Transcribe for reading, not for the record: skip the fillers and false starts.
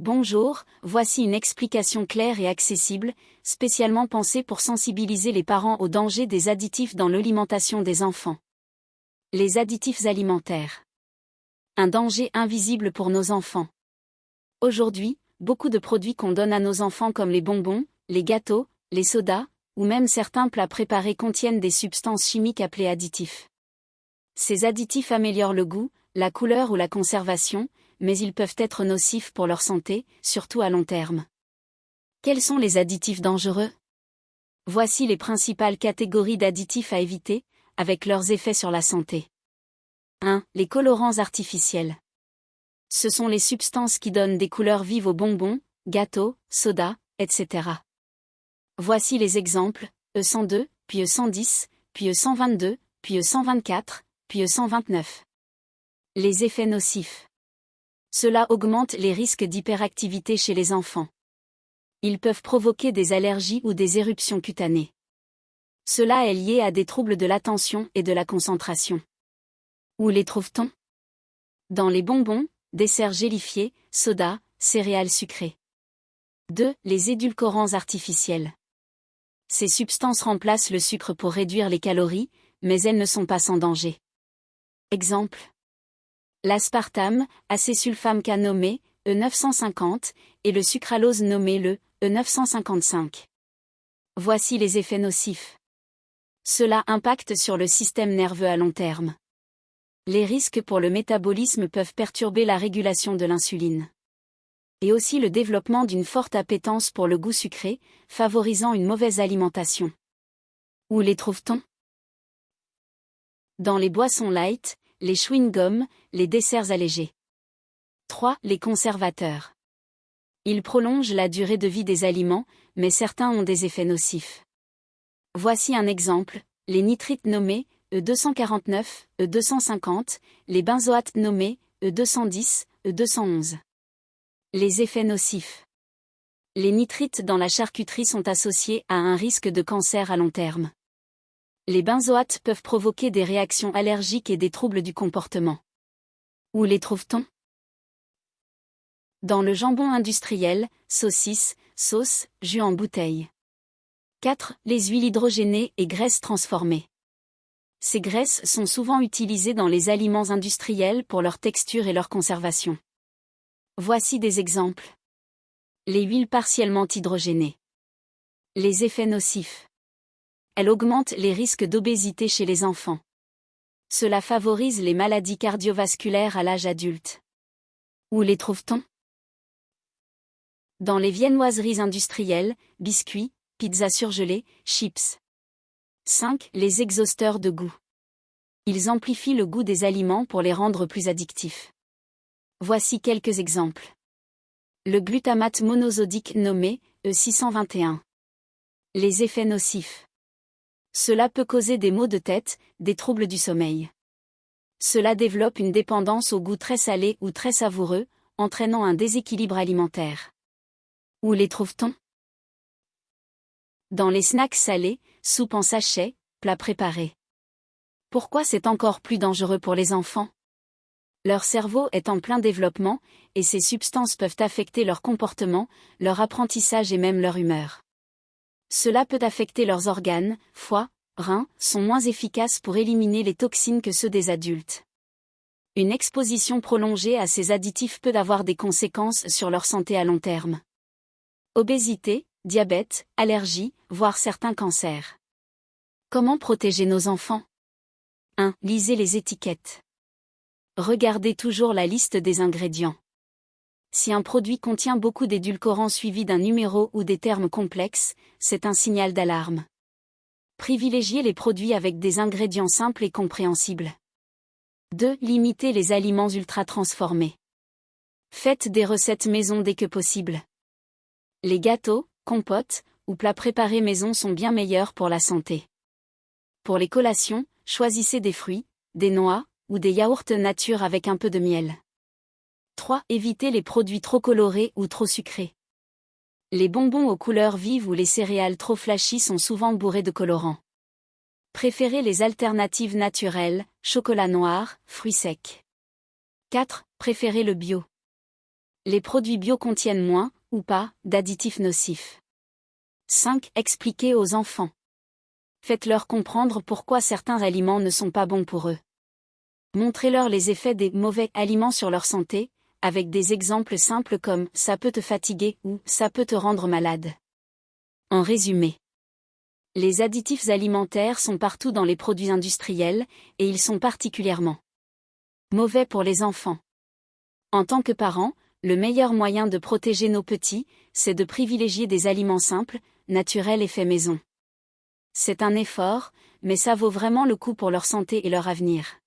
Bonjour, voici une explication claire et accessible, spécialement pensée pour sensibiliser les parents aux dangers des additifs dans l'alimentation des enfants. Les additifs alimentaires. Un danger invisible pour nos enfants. Aujourd'hui, beaucoup de produits qu'on donne à nos enfants comme les bonbons, les gâteaux, les sodas, ou même certains plats préparés contiennent des substances chimiques appelées additifs. Ces additifs améliorent le goût, la couleur ou la conservation, mais ils peuvent être nocifs pour leur santé, surtout à long terme. Quels sont les additifs dangereux? Voici les principales catégories d'additifs à éviter, avec leurs effets sur la santé. 1. Les colorants artificiels. Ce sont les substances qui donnent des couleurs vives aux bonbons, gâteaux, sodas, etc. Voici les exemples, E102, puis E110, puis E122, puis E124, puis E129. Les effets nocifs. Cela augmente les risques d'hyperactivité chez les enfants. Ils peuvent provoquer des allergies ou des éruptions cutanées. Cela est lié à des troubles de l'attention et de la concentration. Où les trouve-t-on? Dans les bonbons, desserts gélifiés, sodas, céréales sucrées. 2. Les édulcorants artificiels. Ces substances remplacent le sucre pour réduire les calories, mais elles ne sont pas sans danger. Exemple. L'aspartame, acésulfame K nommé E950, et le sucralose nommé le E955. Voici les effets nocifs. Cela impacte sur le système nerveux à long terme. Les risques pour le métabolisme peuvent perturber la régulation de l'insuline. Et aussi le développement d'une forte appétence pour le goût sucré, favorisant une mauvaise alimentation. Où les trouve-t-on? Dans les boissons light, les chewing-gums, les desserts allégés. 3. Les conservateurs. Ils prolongent la durée de vie des aliments, mais certains ont des effets nocifs. Voici un exemple, les nitrites nommés E249, E250, les benzoates nommés E210, E211. Les effets nocifs. Les nitrites dans la charcuterie sont associés à un risque de cancer à long terme. Les benzoates peuvent provoquer des réactions allergiques et des troubles du comportement. Où les trouve-t-on? Dans le jambon industriel, saucisses, sauces, jus en bouteille. 4. Les huiles hydrogénées et graisses transformées. Ces graisses sont souvent utilisées dans les aliments industriels pour leur texture et leur conservation. Voici des exemples. Les huiles partiellement hydrogénées. Les effets nocifs. Elle augmente les risques d'obésité chez les enfants. Cela favorise les maladies cardiovasculaires à l'âge adulte. Où les trouve-t-on? Dans les viennoiseries industrielles, biscuits, pizzas surgelées, chips. 5. Les exhausteurs de goût. Ils amplifient le goût des aliments pour les rendre plus addictifs. Voici quelques exemples. Le glutamate monosodique nommé E621. Les effets nocifs. Cela peut causer des maux de tête, des troubles du sommeil. Cela développe une dépendance au goût très salé ou très savoureux, entraînant un déséquilibre alimentaire. Où les trouve-t-on? Dans les snacks salés, soupes en sachet, plats préparés. Pourquoi c'est encore plus dangereux pour les enfants? Leur cerveau est en plein développement, et ces substances peuvent affecter leur comportement, leur apprentissage et même leur humeur. Cela peut affecter leurs organes, foie, reins, sont moins efficaces pour éliminer les toxines que ceux des adultes. Une exposition prolongée à ces additifs peut avoir des conséquences sur leur santé à long terme. Obésité, diabète, allergies, voire certains cancers. Comment protéger nos enfants? 1. Lisez les étiquettes. Regardez toujours la liste des ingrédients. Si un produit contient beaucoup d'édulcorants suivis d'un numéro ou des termes complexes, c'est un signal d'alarme. Privilégiez les produits avec des ingrédients simples et compréhensibles. 2. Limitez les aliments ultra-transformés. Faites des recettes maison dès que possible. Les gâteaux, compotes ou plats préparés maison sont bien meilleurs pour la santé. Pour les collations, choisissez des fruits, des noix ou des yaourts nature avec un peu de miel. 3. Évitez les produits trop colorés ou trop sucrés. Les bonbons aux couleurs vives ou les céréales trop flashy sont souvent bourrés de colorants. Préférez les alternatives naturelles, chocolat noir, fruits secs. 4. Préférez le bio. Les produits bio contiennent moins, ou pas, d'additifs nocifs. 5. Expliquer aux enfants. Faites-leur comprendre pourquoi certains aliments ne sont pas bons pour eux. Montrez-leur les effets des mauvais aliments sur leur santé, avec des exemples simples comme « ça peut te fatiguer » ou « ça peut te rendre malade ». En résumé, les additifs alimentaires sont partout dans les produits industriels, et ils sont particulièrement mauvais pour les enfants. En tant que parents, le meilleur moyen de protéger nos petits, c'est de privilégier des aliments simples, naturels et faits maison. C'est un effort, mais ça vaut vraiment le coup pour leur santé et leur avenir.